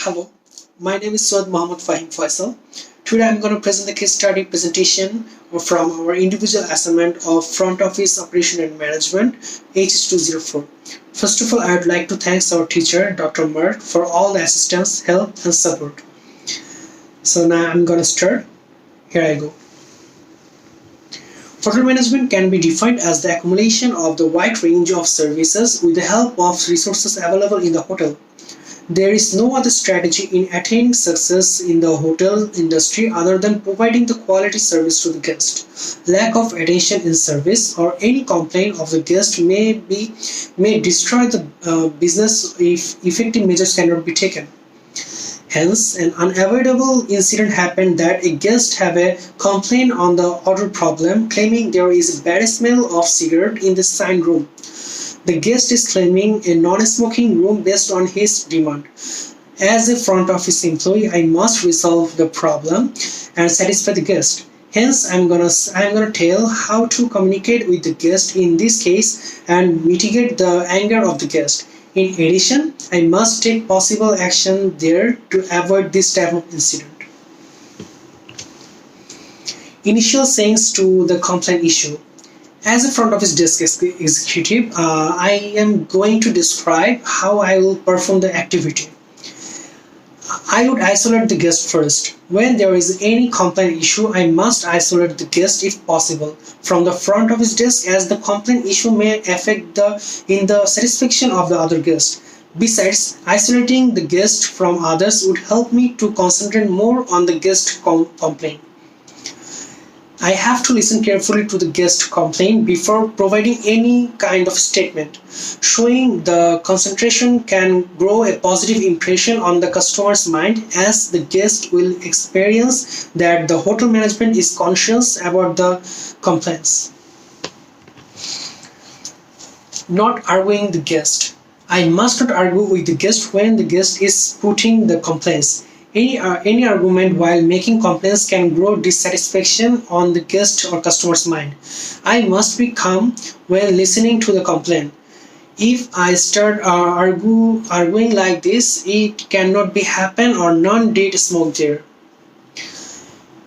Hello, my name is Syed Md Fahim Faisal. Today I'm going to present the case study presentation from our individual assignment of Front Office Operation and Management HH204. First of all, I would like to thank our teacher, Dr. Mert, for all the assistance, help and support. So now I'm going to start. Here I go. Hotel management can be defined as the accumulation of the wide range of services with the help of resources available in the hotel. There is no other strategy in attaining success in the hotel industry other than providing the quality service to the guest. Lack of attention in service or any complaint of the guest may destroy the business if effective measures cannot be taken. Hence, an unavoidable incident happened that a guest have a complaint on the order problem, claiming there is a bad smell of cigarette in the sign room. The guest is claiming a non-smoking room based on his demand. As a front office employee, I must resolve the problem and satisfy the guest. Hence, I'm gonna tell how to communicate with the guest in this case and mitigate the anger of the guest. In addition, I must take possible action there to avoid this type of incident. Initial sayings to the complaint issue. As a front office desk executive, I am going to describe how I will perform the activity. I would isolate the guest first. When there is any complaint issue, I must isolate the guest if possible from the front office desk, as the complaint issue may affect the satisfaction of the other guest. Besides, isolating the guest from others would help me to concentrate more on the guest complaint. I have to listen carefully to the guest complaint before providing any kind of statement. Showing the concentration can grow a positive impression on the customer's mind, as the guest will experience that the hotel management is conscious about the complaints. Not arguing the guest. I must not argue with the guest when the guest is putting the complaints. Any argument while making complaints can grow dissatisfaction on the guest or customer's mind. I must be calm when listening to the complaint. If I start arguing like this, it cannot be happen or none did smoke there.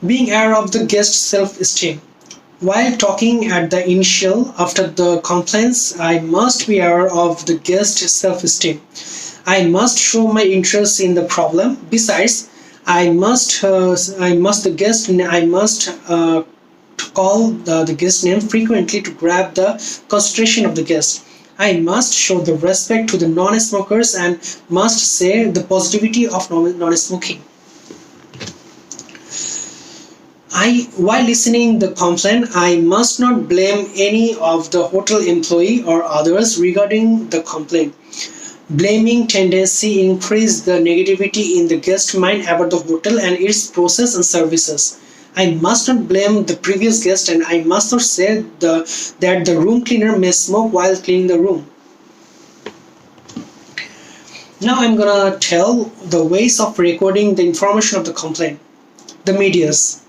Being aware of the guest's self-esteem. While talking at the initial after the complaints, I must be aware of the guest's self-esteem. I must show my interest in the problem. Besides, I must call the guest name frequently to grab the concentration of the guest. I must show the respect to the non-smokers and must say the positivity of non-smoking. While listening the complaint, I must not blame any of the hotel employee or others regarding the complaint. Blaming tendency increase the negativity in the guest mind about the hotel and its process and services. I must not blame the previous guest, and I must not say that the room cleaner may smoke while cleaning the room. Now I'm gonna tell the ways of recording the information of the complaint. The medias.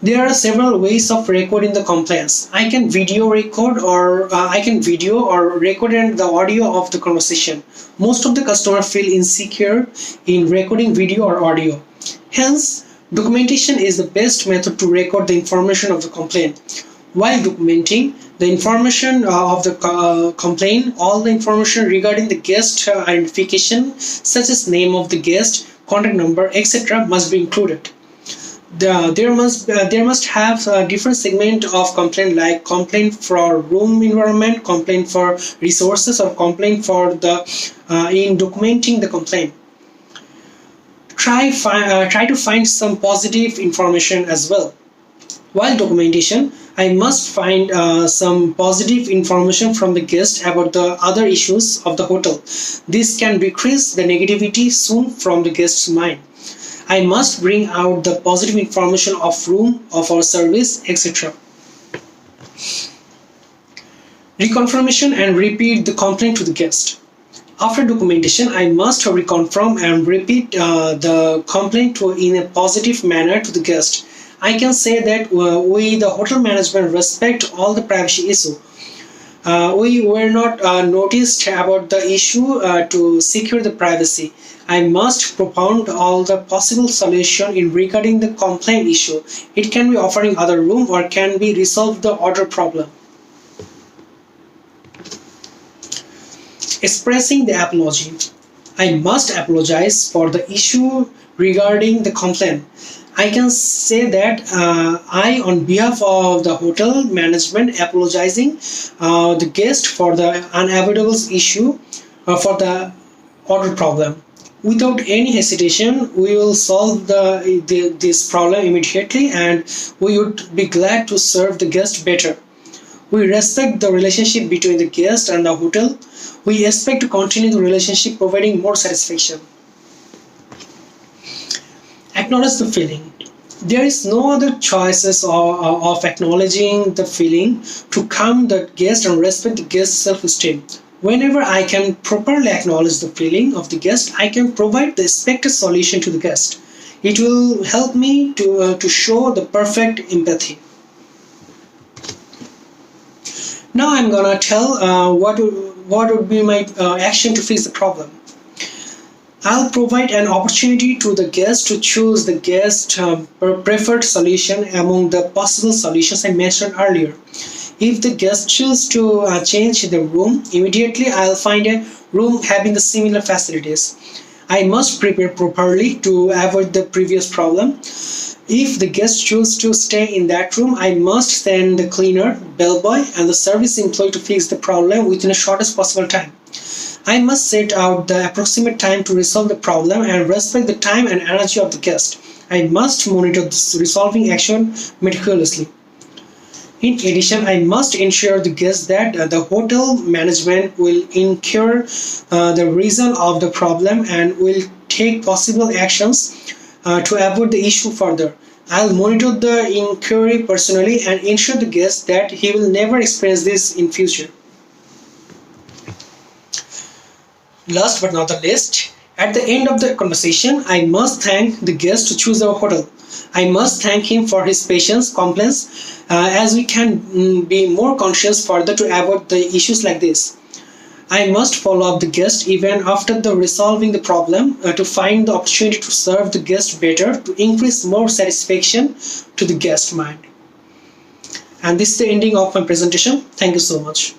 There are several ways of recording the complaints. I can video or record the audio of the conversation. Most of the customers feel insecure in recording video or audio. Hence, documentation is the best method to record the information of the complaint. While documenting the information of the complaint, all the information regarding the guest identification, such as name of the guest, contact number, etc., must be included. There must have a different segment of complaint, like complaint for room environment, complaint for resources, or complaint for in documenting the complaint. Try to find some positive information as well. While documentation, I must find some positive information from the guest about the other issues of the hotel. This can decrease the negativity soon from the guest's mind. I must bring out the positive information of room, of our service, etc. Reconfirmation and repeat the complaint to the guest. After documentation, I must reconfirm and repeat the complaint in a positive manner to the guest. I can say that we, the hotel management, respect all the privacy issue. We were not noticed about the issue to secure the privacy. I must propound all the possible solution in regarding the complaint issue. It can be offering other room or can be resolve the order problem. Expressing the apology. I must apologize for the issue regarding the complaint. I can say that I, on behalf of the hotel management, apologizing the guest for the unavoidable issue for the order problem. Without any hesitation, we will solve this problem immediately, and we would be glad to serve the guest better. We respect the relationship between the guest and the hotel. We expect to continue the relationship providing more satisfaction. Acknowledge the feeling. There is no other choices of acknowledging the feeling to calm the guest and respect the guest's self-esteem. Whenever I can properly acknowledge the feeling of the guest, I can provide the expected solution to the guest. It will help me to show the perfect empathy. Now I'm gonna tell what would be my action to fix the problem. I'll provide an opportunity to the guest to choose the guest preferred solution among the possible solutions I mentioned earlier. If the guest chooses to change the room, immediately I'll find a room having the similar facilities. I must prepare properly to avoid the previous problem. If the guest chooses to stay in that room, I must send the cleaner, bellboy, and the service employee to fix the problem within the shortest possible time. I must set out the approximate time to resolve the problem and respect the time and energy of the guest. I must monitor this resolving action meticulously. In addition, I must ensure the guest that the hotel management will incur the reason of the problem and will take possible actions to avoid the issue further. I'll monitor the inquiry personally and ensure the guest that he will never experience this in future. Last but not the least, at the end of the conversation, I must thank the guest to choose our hotel. I must thank him for his patience, compliance, as we can be more conscious further to avoid the issues like this. I must follow up the guest even after the resolving the problem to find the opportunity to serve the guest better to increase more satisfaction to the guest mind. And this is the ending of my presentation. Thank you so much.